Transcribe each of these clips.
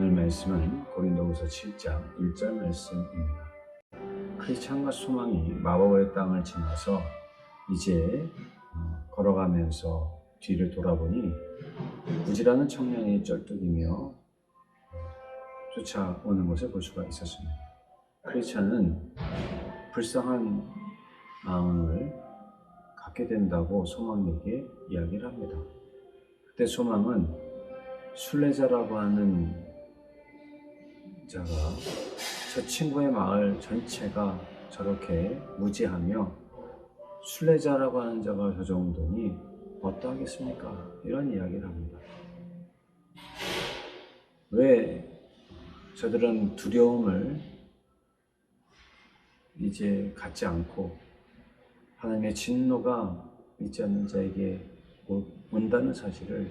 오늘 말씀은 고린도후서 7장 1절 말씀입니다. 크리스찬과 소망이 마법의 땅을 지나서 이제 걸어가면서 뒤를 돌아보니 부지런한 청년이 쩔뚝이며 쫓아오는 것을 볼 수가 있었습니다. 크리스찬은 불쌍한 마음을 갖게 된다고 소망에게 이야기를 합니다. 그때 소망은 순례자라고 하는 자가 저 친구의 마을 전체가 저렇게 무지하며 순례자라고 하는 자가 저 정도니 어떠하겠습니까? 이런 이야기를 합니다. 왜 저들은 두려움을 이제 갖지 않고 하나님의 진노가 믿지 않는 자에게 온다는 사실을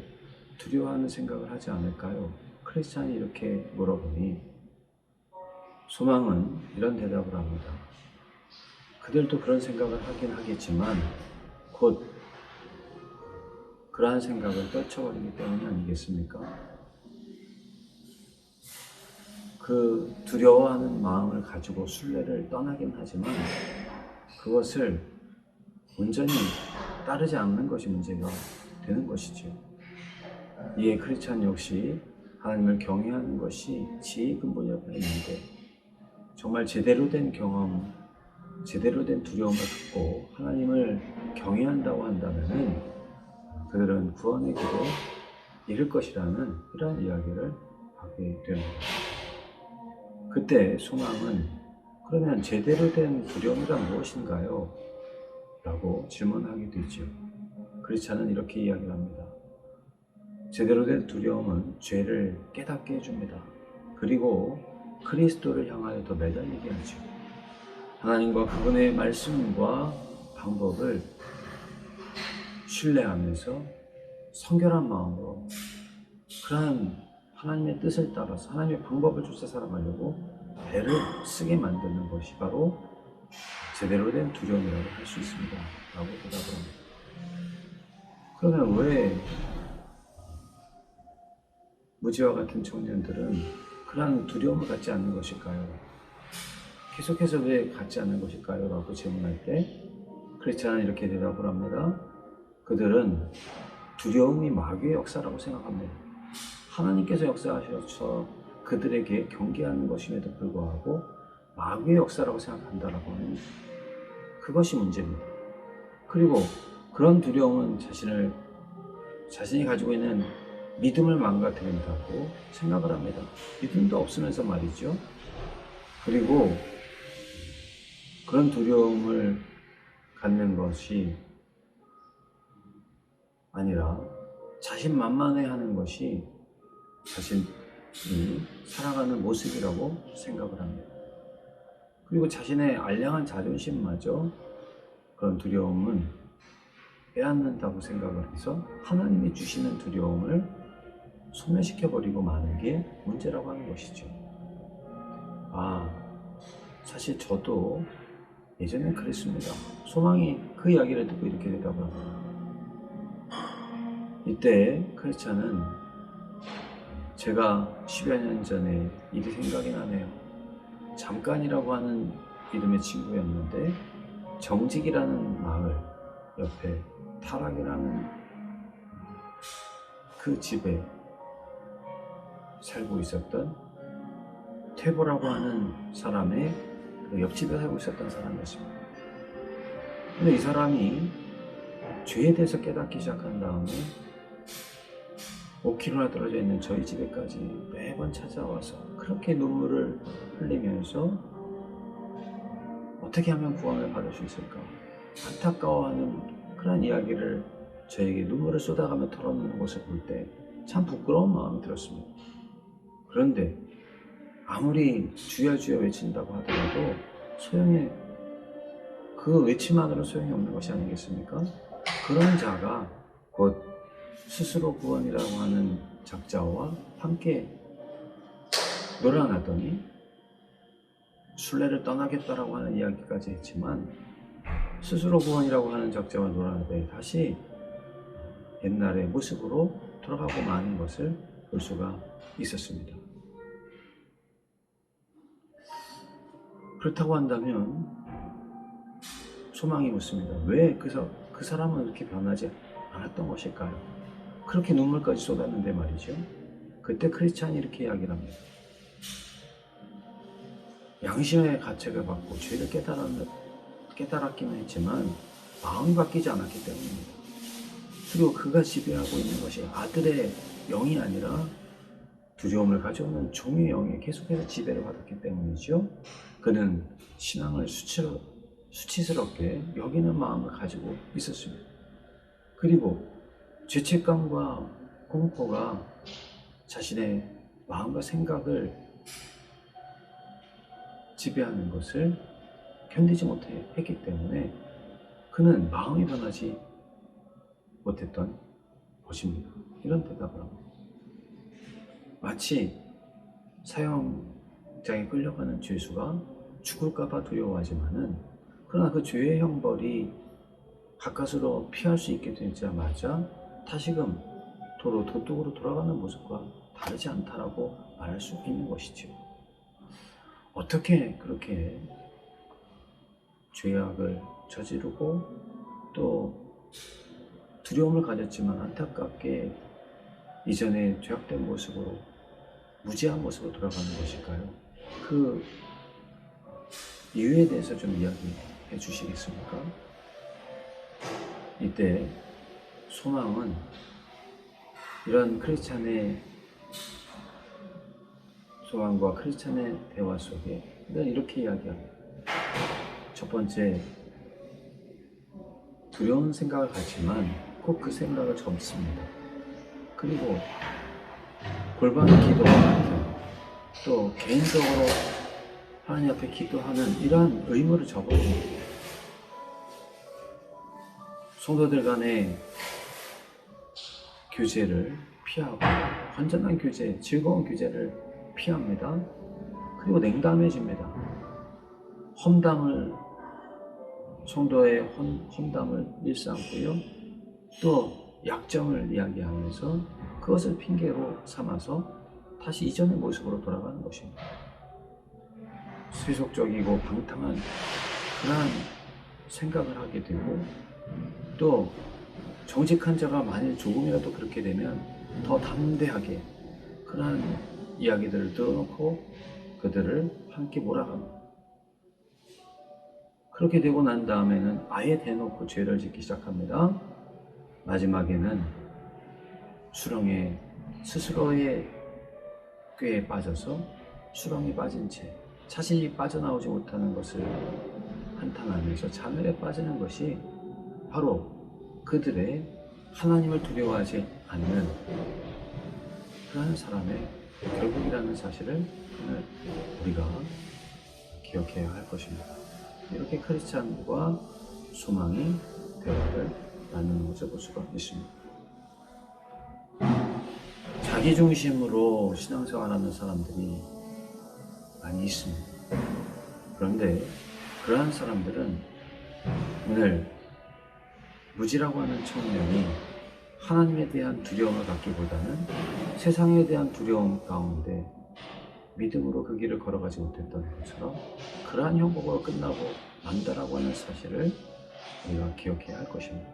두려워하는 생각을 하지 않을까요? 크리스찬이 이렇게 물어보니 소망은 이런 대답을 합니다. 그들도 그런 생각을 하긴 하겠지만 곧 그러한 생각을 떨쳐버리기 때문이 아니겠습니까? 그 두려워하는 마음을 가지고 순례를 떠나긴 하지만 그것을 온전히 따르지 않는 것이 문제가 되는 것이죠. 이에 크리스찬 역시 하나님을 경외하는 것이 지혜의 근본이라고 했는데 정말 제대로 된 경험, 제대로 된 두려움을 갖고 하나님을 경외한다고 한다면 그들은 구원의 길에 이를 것이라는 이런 이야기를 하게 됩니다. 그때 소망은 그러면 제대로 된 두려움이란 무엇인가요? 라고 질문하게 되죠. 크리스찬은 이렇게 이야기를 합니다. 제대로 된 두려움은 죄를 깨닫게 해줍니다. 그리고 그리스도를 향하여 더 매달리게 하죠. 하나님과 그분의 말씀과 방법을 신뢰하면서 성결한 마음으로 그러한 하나님의 뜻을 따라서 하나님의 방법을 쫓아 살아가려고 애를 쓰게 만드는 것이 바로 제대로 된 두려움이라고 할 수 있습니다. 라고 대답을 합니다. 그러면 왜 무지와 같은 청년들은 그러한 두려움을 갖지 않는 것일까요? 계속해서 왜 갖지 않는 것일까요? 라고 질문할 때 크리스찬은 이렇게 대답을 합니다. 그들은 두려움이 마귀의 역사라고 생각합니다. 하나님께서 역사하셔서 그들에게 경계하는 것임에도 불구하고 마귀의 역사라고 생각한다라고 하는 그것이 문제입니다. 그리고 그런 두려움은 자신이 가지고 있는 믿음을 망가뜨린다고 생각을 합니다. 믿음도 없으면서 말이죠. 그리고 그런 두려움을 갖는 것이 아니라 자신만만해하는 것이 자신이 살아가는 모습이라고 생각을 합니다. 그리고 자신의 알량한 자존심마저 그런 두려움은 빼앗는다고 생각을 해서 하나님이 주시는 두려움을 소멸시켜버리고 마는 게 문제라고 하는 것이죠. 사실 저도 예전엔 그랬습니다. 소망이 그 이야기를 듣고 이렇게 대답을 합니다. 이때 크리스찬은 제가 10여 년 전에 일이 생각이 나네요. 잠깐이라고 하는 이름의 친구였는데 정직이라는 마을 옆에 타락이라는 그 집에 살고 있었던 퇴보라고 하는 사람의 그 옆집에 살고 있었던 사람이었습니다. 근데 이 사람이 죄에 대해서 깨닫기 시작한 다음에 5km나 떨어져 있는 저희 집에까지 매번 찾아와서 그렇게 눈물을 흘리면서 어떻게 하면 구원을 받을 수 있을까 안타까워하는 그런 이야기를 저에게 눈물을 쏟아가며 털어놓는 것을 볼 때 참 부끄러운 마음이 들었습니다. 그런데 아무리 주여 주여 외친다고 하더라도 그 외침만으로 소용이 없는 것이 아니겠습니까? 그런 자가 곧 스스로 구원이라고 하는 작자와 함께 놀아나더니 순례를 떠나겠다라고 하는 이야기까지 했지만 스스로 구원이라고 하는 작자와 놀아나더니 다시 옛날의 모습으로 돌아가고 마는 것을 볼 수가 있었습니다. 그렇다고 한다면 소망이 묻습니다. 왜 그 사람은 그렇게 변하지 않았던 것일까요? 그렇게 눈물까지 쏟았는데 말이죠. 그때 크리스찬이 이렇게 이야기를 합니다. 양심의 가책을 받고 죄를 깨달았기는 했지만 마음이 바뀌지 않았기 때문입니다. 그리고 그가 지배하고 있는 것이 아들의 영이 아니라 두려움을 가져오는 종의 영에 계속해서 지배를 받았기 때문이죠. 그는 신앙을 수치스럽게 여기는 마음을 가지고 있었습니다. 그리고 죄책감과 공포가 자신의 마음과 생각을 지배하는 것을 견디지 못했기 때문에 그는 마음이 변하지 못했던 것입니다. 이런 대답을 합니다. 마치 사형장에 끌려가는 죄수가 죽을까봐 두려워하지만은 그러나 그 죄의 형벌이 가까스로 피할 수 있게 되자마자 다시금 도둑으로 돌아가는 모습과 다르지 않다라고 말할 수 있는 것이죠. 어떻게 그렇게 죄악을 저지르고 또 두려움을 가졌지만 안타깝게 이전에 죄악된 모습으로 무지한 모습으로 돌아가는 것일까요? 그 이유에 대해서 좀 이야기해 주시겠습니까? 이때 소망은 이런 크리스찬의 소망과 크리스찬의 대화 속에 늘 이렇게 이야기합니다. 첫 번째, 두려운 생각을 갖지만 꼭 그 생각을 접습니다. 그리고 골반의 기도와 같은 또 개인적으로 하나님 앞에 기도하는 이러한 의무를 접어줍니다. 성도들 간의 교제를 피하고 건전한 교제, 즐거운 교제를 피합니다. 그리고 냉담해집니다. 성도의 험담을 일삼고요. 또 약점을 이야기하면서 그것을 핑계로 삼아서 다시 이전의 모습으로 돌아가는 것입니다. 세속적이고 방탕한 그러한 생각을 하게 되고 또 정직한 자가 만일 조금이라도 그렇게 되면 더 담대하게 그러한 이야기들을 들어놓고 그들을 함께 몰아갑니다. 그렇게 되고 난 다음에는 아예 대놓고 죄를 짓기 시작합니다. 마지막에는 수렁에 스스로의 꾀에 빠져서 수렁에 빠진 채 자신이 빠져나오지 못하는 것을 한탄하면서 자멸에 빠지는 것이 바로 그들의 하나님을 두려워하지 않는 그러한 사람의 결국이라는 사실을 우리가 기억해야 할 것입니다. 이렇게 크리스찬과 소망이 대화를 나누는 것을 볼 수가 있습니다. 자기중심으로 신앙생활하는 사람들이 많이 있습니다. 그런데 그러한 사람들은 오늘 무지라고 하는 청년이 하나님에 대한 두려움을 갖기보다는 세상에 대한 두려움 가운데 믿음으로 그 길을 걸어가지 못했던 것처럼 그러한 형국으로 끝나고 만다라고 하는 사실을 우리가 기억해야 할 것입니다.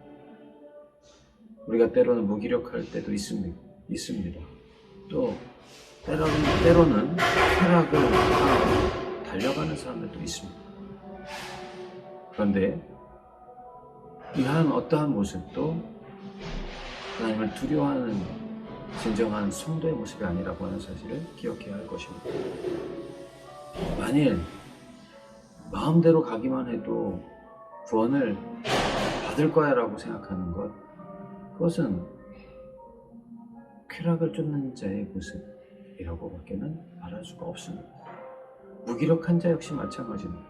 우리가 때로는 무기력할 때도 있습니다. 또 때로는 쾌락을 향해 달려가는 사람들도 있습니다. 그런데 이러한 어떠한 모습도 하나님을 두려워하는 진정한 성도의 모습이 아니라고 하는 사실을 기억해야 할 것입니다. 만일 마음대로 가기만 해도 구원을 받을 거야 라고 생각하는 것, 그것은 쾌락을 쫓는 자의 모습이라고 밖에는 말할 수가 없습니다. 무기력한 자 역시 마찬가지입니다.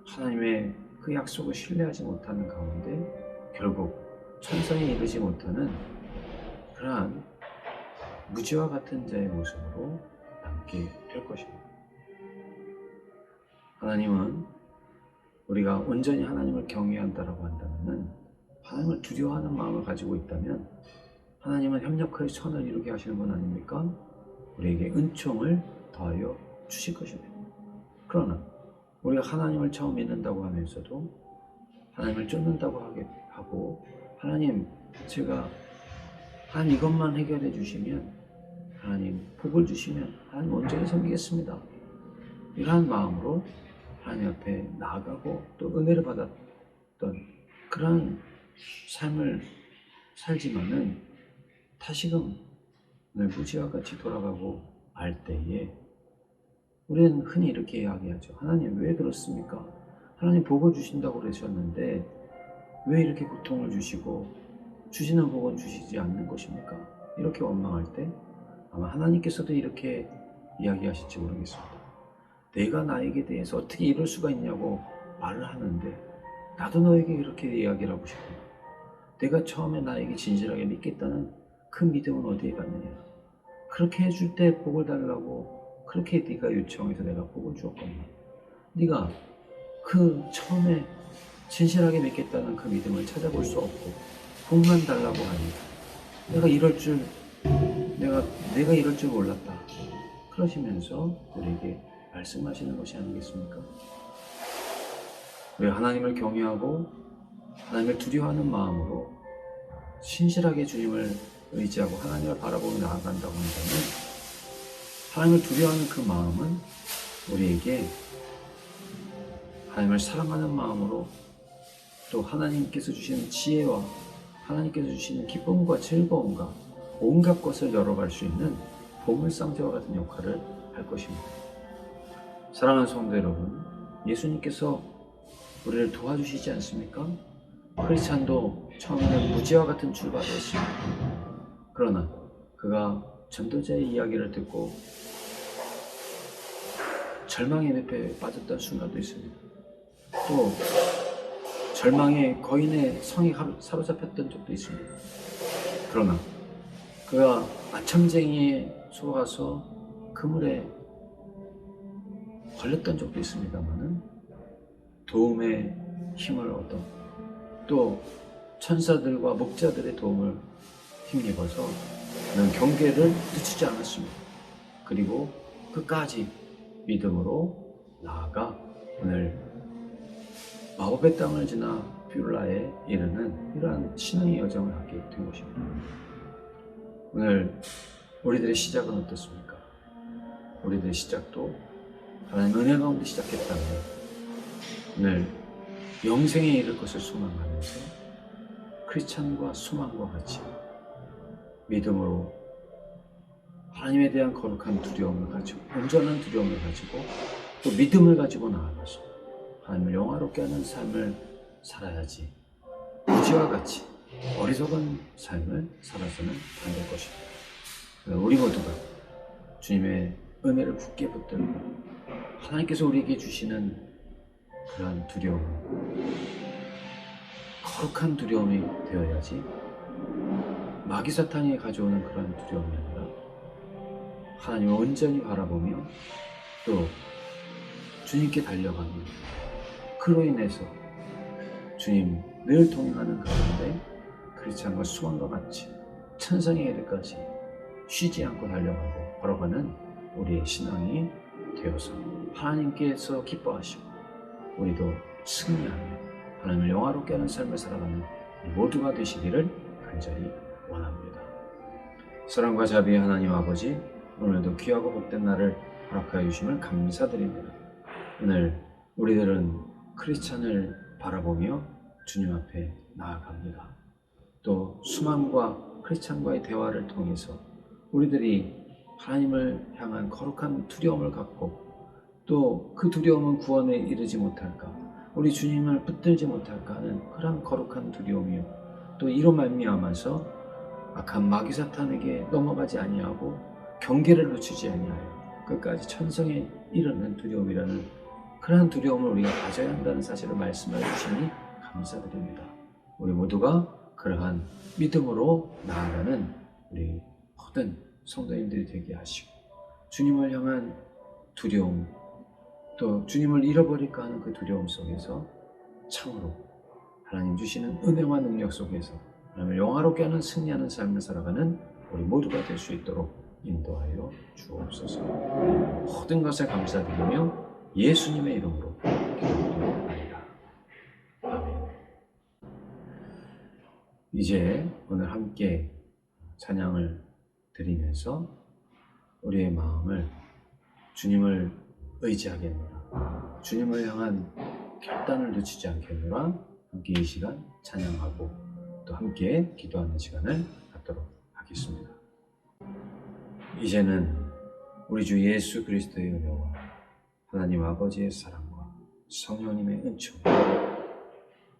하나님의 그 약속을 신뢰하지 못하는 가운데 결국 천성에 이르지 못하는 그러한 무지와 같은 자의 모습으로 남게 될 것입니다. 하나님은 우리가 온전히 하나님을 경외한다라고 한다면, 하나님을 두려워하는 마음을 가지고 있다면 하나님은 협력하여 선을 이루게 하시는 분 아닙니까? 우리에게 은총을 더하여 주실 것입니다. 그러나 우리가 하나님을 처음 믿는다고 하면서도 하나님을 쫓는다고 하고 하나님 제가 하나님 이것만 해결해 주시면 하나님 복을 주시면 하나님 온전히 섬기겠습니다. 이러한 마음으로 하나님 앞에 나아가고 또 은혜를 받았던 그러한 삶을 살지만은 다시금 오늘 무지와 같이 돌아가고 말 때에 우리는 흔히 이렇게 이야기하죠. 하나님 왜 그렇습니까? 하나님 복을 주신다고 그러셨는데 왜 이렇게 고통을 주시고 주시는 복은 주시지 않는 것입니까? 이렇게 원망할 때 아마 하나님께서도 이렇게 이야기하실지 모르겠습니다. 내가 나에게 대해서 어떻게 이럴 수가 있냐고 말을 하는데 나도 너에게 이렇게 이야기를 하고 싶구나. 내가 처음에 나에게 진실하게 믿겠다는 그 믿음은 어디에 갔느냐. 그렇게 해줄 때 복을 달라고 그렇게 네가 요청해서 내가 복을 주었건만 네가 그 처음에 진실하게 믿겠다는 그 믿음을 찾아볼 수 없고 복만 달라고 하니 내가 이럴 줄 몰랐다. 그러시면서 우리에게 말씀하시는 것이 아니겠습니까? 왜 하나님을 경외하고 하나님을 두려워하는 마음으로 신실하게 주님을 의지하고 하나님을 바라보며 나아간다고 한다면 하나님을 두려워하는 그 마음은 우리에게 하나님을 사랑하는 마음으로 또 하나님께서 주시는 지혜와 하나님께서 주시는 기쁨과 즐거움과 온갖 것을 열어갈 수 있는 보물상자와 같은 역할을 할 것입니다. 사랑하는 성도 여러분, 예수님께서 우리를 도와주시지 않습니까? 크리스찬도 처음에는 무지와 같은 출발을 했습니다. 그러나 그가 전도자의 이야기를 듣고 절망의 늪에 빠졌던 순간도 있습니다. 또 절망의 거인의 성에 사로잡혔던 적도 있습니다. 그러나 그가 아첨쟁이에 속아서 그물에 걸렸던 적도 있습니다만은 도움의 힘을 얻어 또 천사들과 목자들의 도움을 힘입어서 그는 경계를 늦추지 않았습니다. 그리고 끝까지 믿음으로 나아가 오늘 마법의 땅을 지나 뷰라에 이르는 이러한 신앙의 여정을 하게 된 것입니다. 오늘 우리들의 시작은 어떻습니까? 우리들의 시작도 하나님 은혜 가운데 시작했다면 오늘 영생에 이를 것을 소망하면서 크리스찬과 소망과 같이 믿음으로 하나님에 대한 거룩한 두려움을 가지고 온전한 두려움을 가지고 또 믿음을 가지고 나아가서 하나님을 영화롭게 하는 삶을 살아야지 무지와 같이 어리석은 삶을 살아서는 안 될 것입니다. 우리 모두가 주님의 은혜를 굳게 붙들고 하나님께서 우리에게 주시는 그러한 두려움, 거룩한 두려움이 되어야지 마귀 사탄이 가져오는 그러한 두려움이 아니라 하나님을 온전히 바라보며 또 주님께 달려가며 그로 인해서 주님 늘 동행하는 가운데 크리스찬과 수원과 같이 천상의 이르까지 쉬지 않고 달려가고 걸어가는 우리의 신앙이 되어서 하나님께서 기뻐하시고 우리도 승리하며 하나님을 영화롭게 하는 삶을 살아가는 모두가 되시기를 간절히 원합니다. 사랑과 자비의 하나님 아버지, 오늘도 귀하고 복된 날을 허락하여 주심을 감사드립니다. 오늘 우리들은 크리스찬을 바라보며 주님 앞에 나아갑니다. 또 수만과 크리스찬과의 대화를 통해서 우리들이 하나님을 향한 거룩한 두려움을 갖고 또 그 두려움은 구원에 이르지 못할까, 우리 주님을 붙들지 못할까 하는 그런 거룩한 두려움이요, 또 이로 말미암아서 악한 마귀 사탄에게 넘어가지 아니하고 경계를 늦추지 아니하여 끝까지 천성에 이르는 두려움이라는 그러한 두려움을 우리가 가져야 한다는 사실을 말씀해 주시니 감사드립니다. 우리 모두가 그러한 믿음으로 나아가는 우리 모든 성도님들이 되게 하시고 주님을 향한 두려움, 또 주님을 잃어버릴까 하는 그 두려움 속에서 참으로 하나님 주시는 은혜와 능력 속에서 하나님을 영화롭게 하는 승리하는 삶을 살아가는 우리 모두가 될 수 있도록 인도하여 주옵소서. 모든 것에 감사드리며 예수님의 이름으로 기도드립니다. 아멘. 이제 오늘 함께 찬양을 드리면서 우리의 마음을 주님을 의지하게 하노라, 주님을 향한 결단을 늦추지 않게 하노라. 함께 이 시간 찬양하고 또 함께 기도하는 시간을 갖도록 하겠습니다. 이제는 우리 주 예수 그리스도의 은혜와 하나님 아버지의 사랑과 성령님의 은총,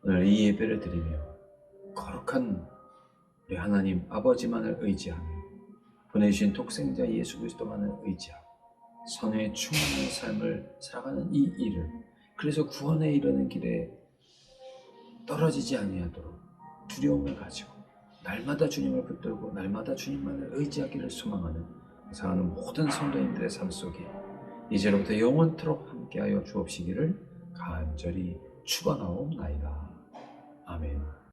오늘 이 예배를 드리며 거룩한 우리 하나님 아버지만을 의지하며 보내주신 독생자 예수 그리스도만을 의지하고 선에 충만한 삶을 살아가는 이 일을, 그래서 구원에 이르는 길에 떨어지지 아니하도록 두려움을 가지고 날마다 주님을 붙들고 날마다 주님만을 의지하기를 소망하는 사랑하는 모든 성도님들의 삶 속에 이제로부터 영원토록 함께하여 주옵시기를 간절히 축원하옵나이다. 아멘.